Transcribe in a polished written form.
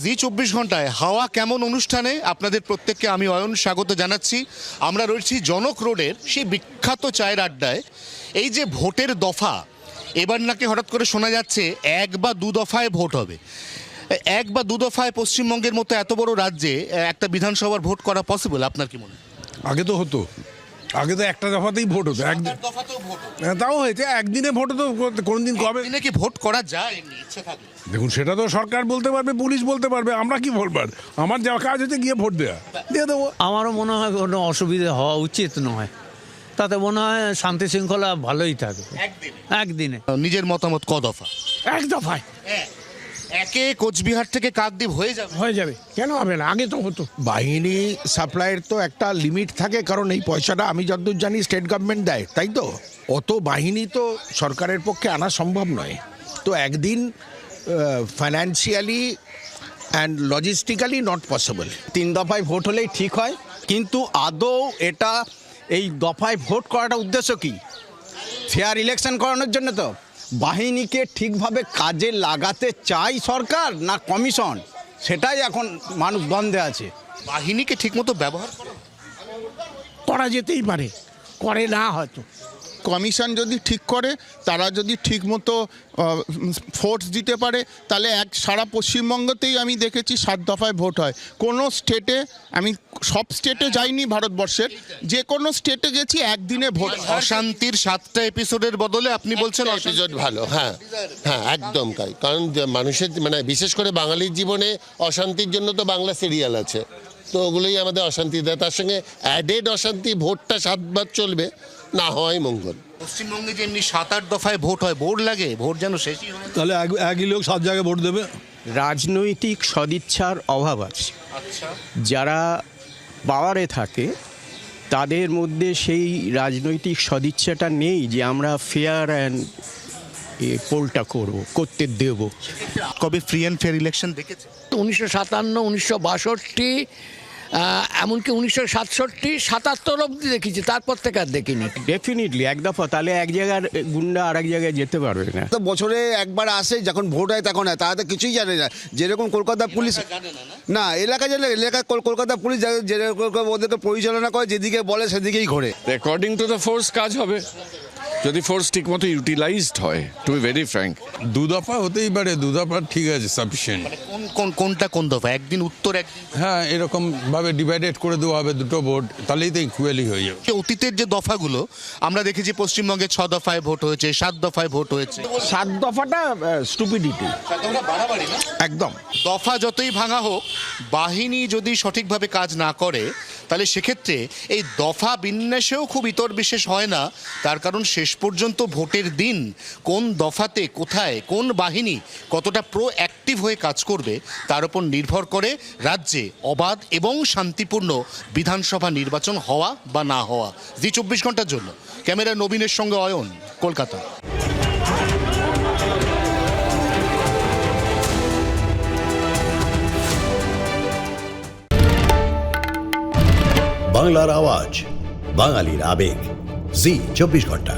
জি 24 ঘন্টায় হাওয়া কেমন অনুষ্ঠানে আপনাদের প্রত্যেককে আমি অয়ন স্বাগত জানাচ্ছি। আমরা রয়েছি জনক রোডের সেই বিখ্যাত চায়ের আড্ডায়। এই যে ভোটের দফা, এবার নাকি হঠাৎ করে শোনা যাচ্ছে 1 বা 2 দফায় ভোট হবে। 1 বা 2 দফায় পশ্চিমবঙ্গের মতো এত বড় রাজ্যে একটা বিধানসভার ভোট করা পসিবল? আপনার কি মনে হয়? আগে তো হতো, আগে তো একটা দফাতেই ভোট হতো, দফাতেও ভোট হতো। তাও হয়েছে একদিনে ভোট হতো। কোনদিন কবে দিনে কি ভোট করা যায় এমনি ইচ্ছে থাকলে? দেখুন, সেটা তো সরকার বলতে পারবে, পুলিশ বলতে পারবে, আমরা কি বলবার? আমার যা কাজ হচ্ছে গিয়ে ভোট দেওয়া, দিয়ে দেবো। আমারও মনে হয় কোনো অসুবিধা হওয়া উচিত নয়, তাতে মনে হয় শান্তি শৃঙ্খলা ভালোই থাকে একদিনে। নিজের মতামত ক দফা? এক দফায় একে কোচবিহার থেকে কাকদ্বীপ হয়ে যাবে। হয়ে যাবে, কেন হবে না? আগে তো হতো। বাহিনী সাপ্লাইয়ের তো একটা লিমিট থাকে, কারণ এই পয়সাটা আমি যতদূর জানি স্টেট গভর্নমেন্ট দেয়, তাই তো? অত বাহিনী তো সরকারের পক্ষে আনা সম্ভব নয়। তো একদিন financially and logistically not possible. 3 দফায় ভোট হলেই ঠিক হয়, কিন্তু আদৌ এটা এই দফায় ভোট করাটা উদ্দেশ্য কি? ফেয়ার ইলেকশন করানোর জন্য তো? বাহিনীকে ঠিকভাবে কাজে লাগাতে চাই সরকার না কমিশন, সেটাই এখন মানুষ দ্বন্দ্বে আছে। বাহিনীকে ঠিকমতো ব্যবহার করা করা যেতেই পারে, করে না হয়তো। কমিশন যদি ঠিক করে, তারা যদি ঠিকমতো ফোর্স দিতে পারে, তাহলে সারা পশ্চিমবঙ্গতেই আমি দেখেছি 7 দফায় ভোট হয়। কোনো স্টেটে, আমি সব স্টেটে যাইনি ভারতবর্ষের, যে কোনো স্টেটে গেছি একদিনে ভোট। অশান্তির 7টা এপিসোডের বদলে আপনি বলছেন এপিসোড ভালো। হ্যাঁ হ্যাঁ, একদম তাই। কারণ মানুষের মানে বিশেষ করে বাঙালির জীবনে অশান্তির জন্য তো বাংলা সিরিয়াল আছে, তো ওগুলোই আমাদের অশান্তি দেয়। তার সঙ্গে অ্যাডেড অশান্তি, ভোটটা 7 বার চলবে না, হওয়াই মঙ্গল। পশ্চিমবঙ্গে যে এমনি 7-8 দফায় ভোট হয়, বোর লাগে, ভোট যেন শেষই হয় না। তাহলে একই লোক 7 জায়গায় ভোট দেবে। রাজনৈতিক সদিচ্ছার অভাব আছে। আচ্ছা, যারা পাওয়ারে থাকে তাদের মধ্যে সেই রাজনৈতিক সদিচ্ছাটা নেই যে আমরা ফেয়ার অ্যান্ড পোলটা করতে দেব। কবে ফ্রি অ্যান্ড ফেয়ার ইলেকশন দেখেছে? 1957, 1962, এমনকি 1967, 77 অব্দি দেখেছি, তারপর থেকে আর দেখিনি। ডেফিনেটলি এক দফা, তাহলে এক জায়গার গুন্ডা আর এক জায়গায় যেতে পারবে না। তো বছরে একবার আসে, যখন ভোট হয় তখন হয়, তারা তো কিছুই জানে না। যেরকম কলকাতা পুলিশ না, এলাকা জানে, এলাকা কলকাতা পুলিশ যেরকম ওদেরকে পরিচালনা করে, যেদিকে বলে সেদিকেই ঘোরে। অ্যাকর্ডিং টু দ্য ফোর্স কাজ হবে, যদি ফোর্স ঠিকমতো ইউটিলাইজড হয়। টু বি ভেরি ফ্র্যাঙ্ক, 2 দফা হতেই পারে, 2 দফা ঠিক আছে, সাফিসিয়েন্ট। কোন দফা? একদিন উত্তর, একদিন। হ্যাঁ, এরকম ভাবে ডিভাইডেড করে দেওয়া হবে 2টো ভোট, তাহলেই তো ইকুয়ালি হয়ে যাবে। অতীতের যে দফাগুলো আমরা দেখেছি, পশ্চিমবঙ্গে 6 দফায় ভোট হয়েছে, 7 দফায় ভোট হয়েছে। 7 দফাটা স্টুপিডিটি একদম। দফা যতই ভাঙা হোক, বাহিনী যদি সঠিকভাবে কাজ না করে, তাহলে সেক্ষেত্রে এই দফা বিন্যাসেও খুব ইতর বিশেষ হয় না। তার কারণ শেষ পর্যন্ত ভোটের দিন কোন দফাতে, কোথায়, কোন বাহিনী কতটা প্রোঅ্যাক্টিভ হয়ে কাজ করবে, তার উপর নির্ভর করে রাজ্যে অবাধ এবং শান্তিপূর্ণ বিধানসভা নির্বাচন হওয়া বা না হওয়া। জি 24 ঘন্টার জন্য ক্যামেরা নবীনের সঙ্গে অয়ন, কলকাতা। বাংলার আওয়াজ, বাঙালির আবেগ, জি 24 ঘন্টা।